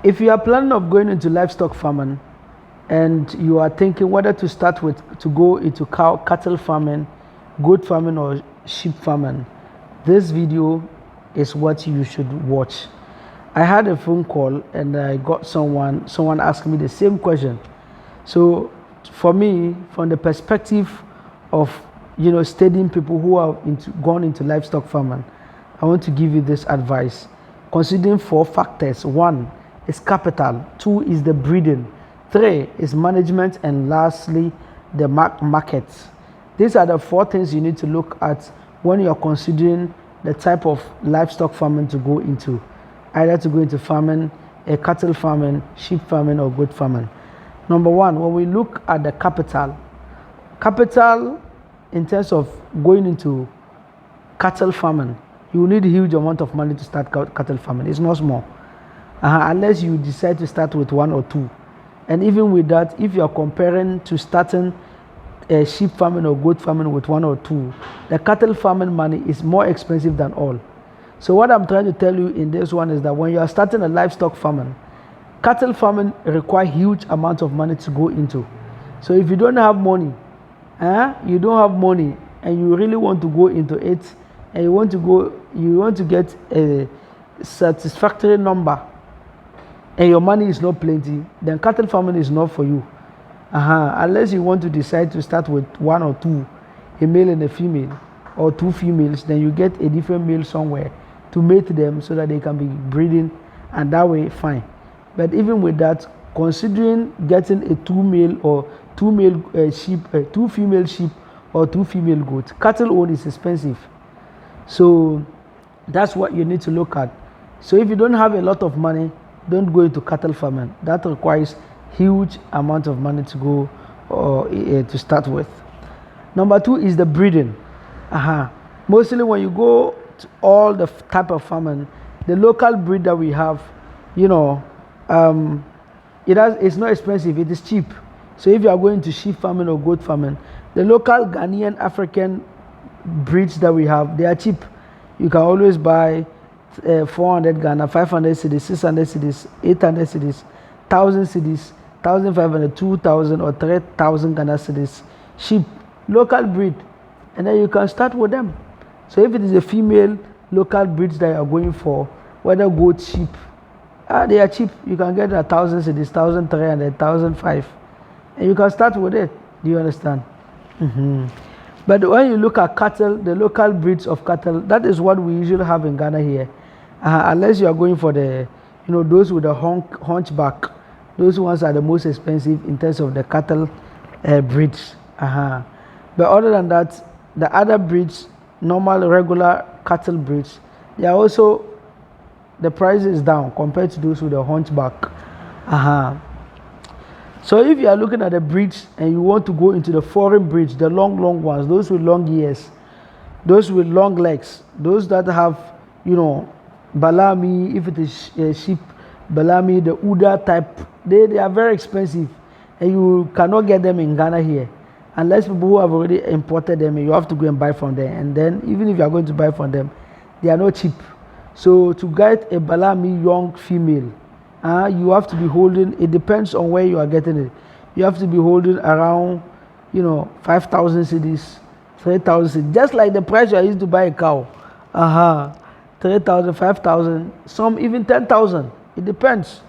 If you are planning of going into livestock farming and you are thinking whether to start with to go into cattle farming, goat farming or sheep farming, this video is what you should watch. I had a phone call and I got someone asked me the same question. So for me, from the perspective of studying people who are gone into livestock farming, I want to give you this advice. Considering 4 factors: 1 is capital, 2 is the breeding, 3 is management, and lastly the market. These are the 4 things you need to look at when you are considering the type of livestock farming to go into, either to go into farming, cattle farming, sheep farming, or goat farming. Number 1, when we look at the capital in terms of going into cattle farming, you need a huge amount of money to start cattle farming. It's not small, unless you decide to start with 1 or 2. And even with that, if you are comparing to starting sheep farming or goat farming with 1 or 2, the cattle farming money is more expensive than all. So what I'm trying to tell you in this one is that when you are starting a livestock farming, cattle farming require huge amounts of money to go into. So if you don't have money, and you really want to go into it, and you want to get a satisfactory number, and your money is not plenty, then cattle farming is not for you. Unless you want to decide to start with 1 or 2, a male and a female, or 2 females, then you get a different male somewhere to mate them so that they can be breeding, and that way fine. But even with that, considering getting a 2 male or 2 male sheep, 2 female sheep or 2 female goats, cattle own is expensive. So that's what you need to look at. So if you don't have a lot of money, don't go into cattle farming. That requires huge amount of money to go to start with. Number 2 is the breeding. Mostly when you go to all the type of farming, the local breed that we have, it's not expensive, it is cheap. So if you are going to sheep farming or goat farming, the local Ghanaian African breeds that we have, they are cheap. You can always buy 400 Ghana, 500 cedis, 600 cedis, 800 cedis, 1000 cedis, 1500, 2000 or 3000 Ghana cedis, sheep, local breed, and then you can start with them. So if it is a female local breeds that you are going for, whether goat, sheep, they are cheap. You can get 1000 cedis, 1300, 1005, and you can start with it. Do you understand? But when you look at cattle, the local breeds of cattle, that is what we usually have in Ghana here. Unless you are going for the, those with a hunchback, those ones are the most expensive in terms of the cattle breeds. But other than that, the other breeds, normal, regular cattle breeds, they are also, the price is down compared to those with a hunchback. So if you are looking at the breeds and you want to go into the foreign breeds, the long ones, those with long ears, those with long legs, those that have, Balami, if it is sheep, Balami, the Uda type, they are very expensive, and you cannot get them in Ghana here. Unless people who have already imported them, you have to go and buy from them. And then even if you are going to buy from them, they are not cheap. So to get a Balami young female, you have to be holding, it depends on where you are getting it. You have to be holding around, 5,000 cedis, 3,000 cedis, just like the price I used to buy a cow. 3,000, 5,000, some even 10,000. It depends.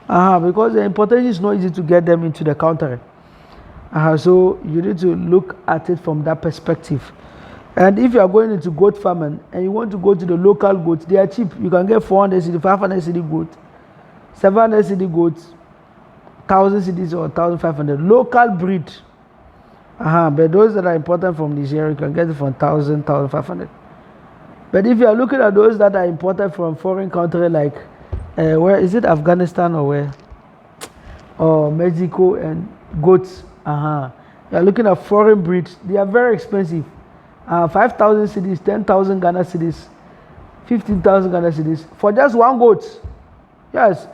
Because the importation is not easy to get them into the country. So you need to look at it from that perspective. And if you are going into goat farming and you want to go to the local goats, they are cheap. You can get 400 cedi, 500 cedi goat, 700 cedi goats, 1000 cedis or 1500. Local breed. But those that are imported from Nigeria, you can get it from 1000, 1500. But if you are looking at those that are imported from foreign country like, where is it, Afghanistan or where? Or Mexico, and goats. You are looking at foreign breeds. They are very expensive. 5,000 cedis, 10,000 Ghana cedis, 15,000 Ghana cedis for just one goat. Yes.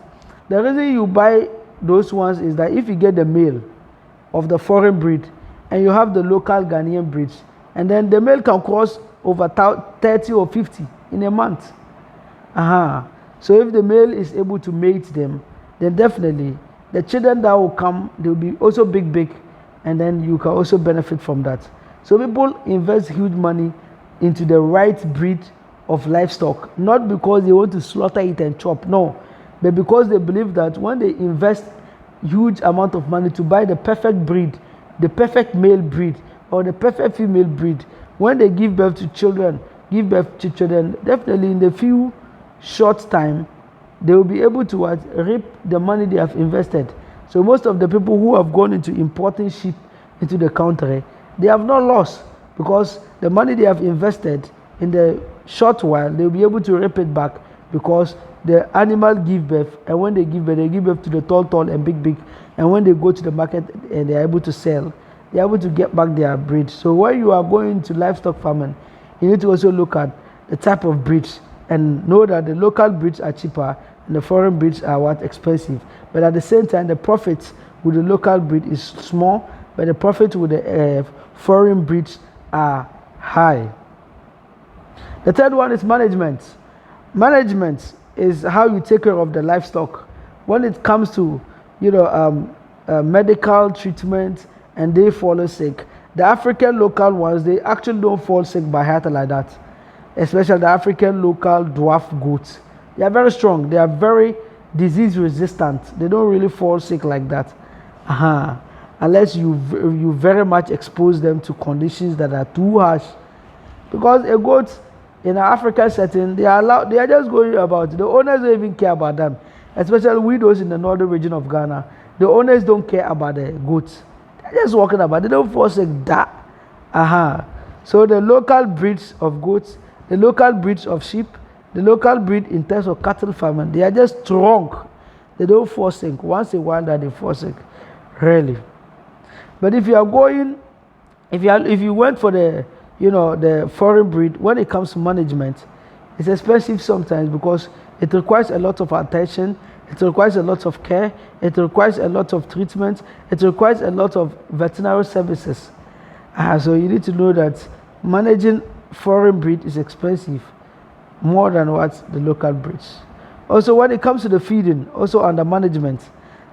The reason you buy those ones is that if you get the male of the foreign breed and you have the local Ghanaian breeds, and then the male can cross over 30 or 50 in a month. So if the male is able to mate them, then definitely the children that will come, they'll be also big, and then you can also benefit from that. So people invest huge money into the right breed of livestock, not because they want to slaughter it and chop, no, but because they believe that when they invest huge amount of money to buy the perfect breed, the perfect male breed or the perfect female breed, when they give birth to children, definitely in the few short time, they will be able to reap the money they have invested. So most of the people who have gone into importing sheep into the country, they have not lost, because the money they have invested in the short while, they will be able to reap it back, because the animal give birth, and when they give birth to the tall and big, and when they go to the market and they are able to sell, they are able to get back their breed. So when you are going to livestock farming, you need to also look at the type of breeds and know that the local breeds are cheaper and the foreign breeds are expensive. But at the same time, the profits with the local breed is small, but the profit with the foreign breeds are high. The third one is management. Management is how you take care of the livestock. When it comes to medical treatment and they fall sick, the African local ones, they actually don't fall sick by heart like that. Especially the African local dwarf goats. They are very strong. They are very disease resistant. They don't really fall sick like that. Unless you very much expose them to conditions that are too harsh. Because a goat in an African setting, they are just going about. The owners don't even care about them. Especially widows in the northern region of Ghana. The owners don't care about the goats. They're just walking about. They don't fall sick that. So the local breeds of goats, the local breeds of sheep, the local breed in terms of cattle farming, they are just strong. They don't fall sick. Once in a while that they fall sick, really. But if you are going, if you went for the the foreign breed, when it comes to management, it's expensive sometimes because it requires a lot of attention, it requires a lot of care, it requires a lot of treatment, it requires a lot of veterinary services. So you need to know that managing foreign breed is expensive more than what the local breeds. Also, when it comes to the feeding, also under management,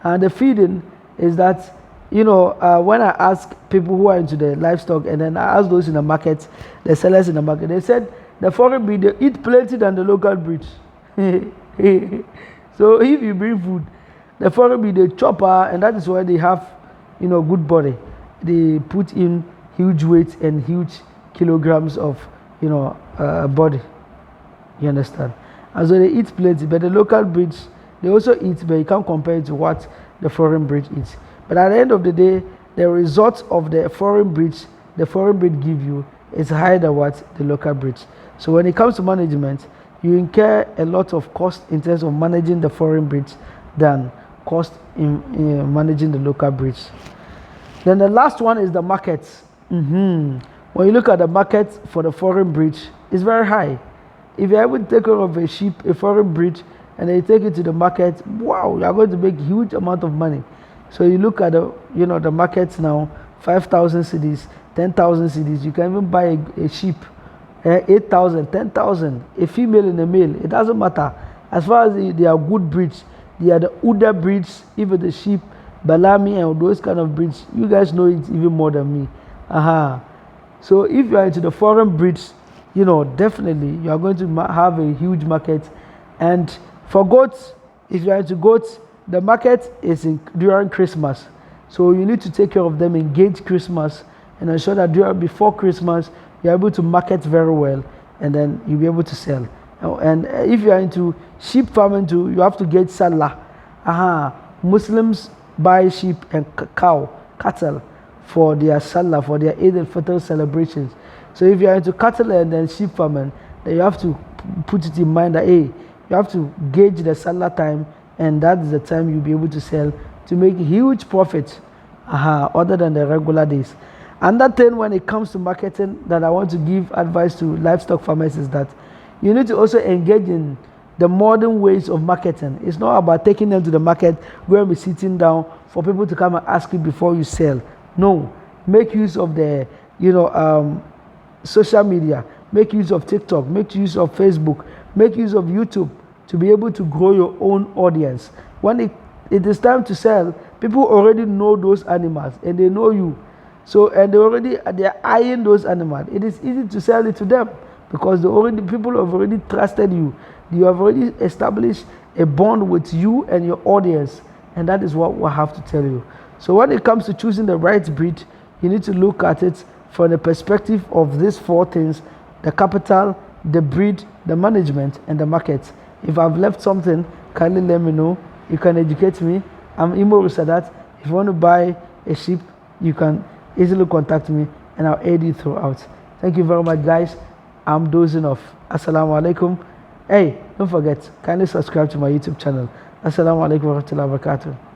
the feeding is that when I ask people who are into the livestock, and then I ask those in the market, the sellers in the market, they said the foreign breed, they eat plenty than the local breeds. So if you bring food, the foreign breed, they chop and that is why they have good body. They put in huge weight and huge kilograms of body. You understand? And so they eat plenty, but the local breeds, they also eat, but you can't compare it to what the foreign breed eats. But at the end of the day, the results of the foreign breeds, the foreign breed give you is higher than what the local breeds. So when it comes to management, you incur a lot of cost in terms of managing the foreign breeds than cost in managing the local breeds. Then the last one is the market. When you look at the market for the foreign breeds, it's very high. If you're able to take care of a sheep, a foreign breed, and then you take it to the market, wow, you're going to make huge amount of money. So you look at the markets now, 5,000 cedis, 10,000 cedis. You can even buy a sheep, 8,000, 10,000, a female and a male. It doesn't matter. As far as they are good breeds, they are the Uda breeds, even the sheep, Balami and those kind of breeds. You guys know it even more than me. So if you are into the foreign breeds, definitely you are going to have a huge market. And for goats, if you are into goats, the market is during Christmas. So you need to take care of them, engage Christmas, and ensure that before Christmas, you're able to market very well, and then you'll be able to sell. And if you are into sheep farming too, you have to get Salah. Muslims buy sheep and cattle for their Salah, for their Eid al-Fitr celebrations. So if you are into cattle and then sheep farming, then you have to put it in mind that you have to gauge the Salah time, and that is the time you'll be able to sell to make huge profits other than the regular days. And that thing, when it comes to marketing, that I want to give advice to livestock farmers is that you need to also engage in the modern ways of marketing. It's not about taking them to the market where we're sitting down for people to come and ask you before you sell. No, make use of the social media, make use of TikTok, make use of Facebook, make use of YouTube to be able to grow your own audience. When it is time to sell, people already know those animals and they know you. So, and they're eyeing those animals. It is easy to sell it to them because people have already trusted you. You have already established a bond with you and your audience, and that is what we'll have to tell you. So when it comes to choosing the right breed, you need to look at it from the perspective of these 4 things: the capital, the breed, the management, and the market. If I've left something, kindly let me know. You can educate me. I'm Imo Rusadat. If you want to buy a sheep, you can easily contact me and I'll aid you throughout. Thank you very much, guys. I'm dozing off. Assalamu alaikum. Hey, don't forget, kindly subscribe to my YouTube channel. Assalamu alaikum wa rahmatullahi wa barakatuh.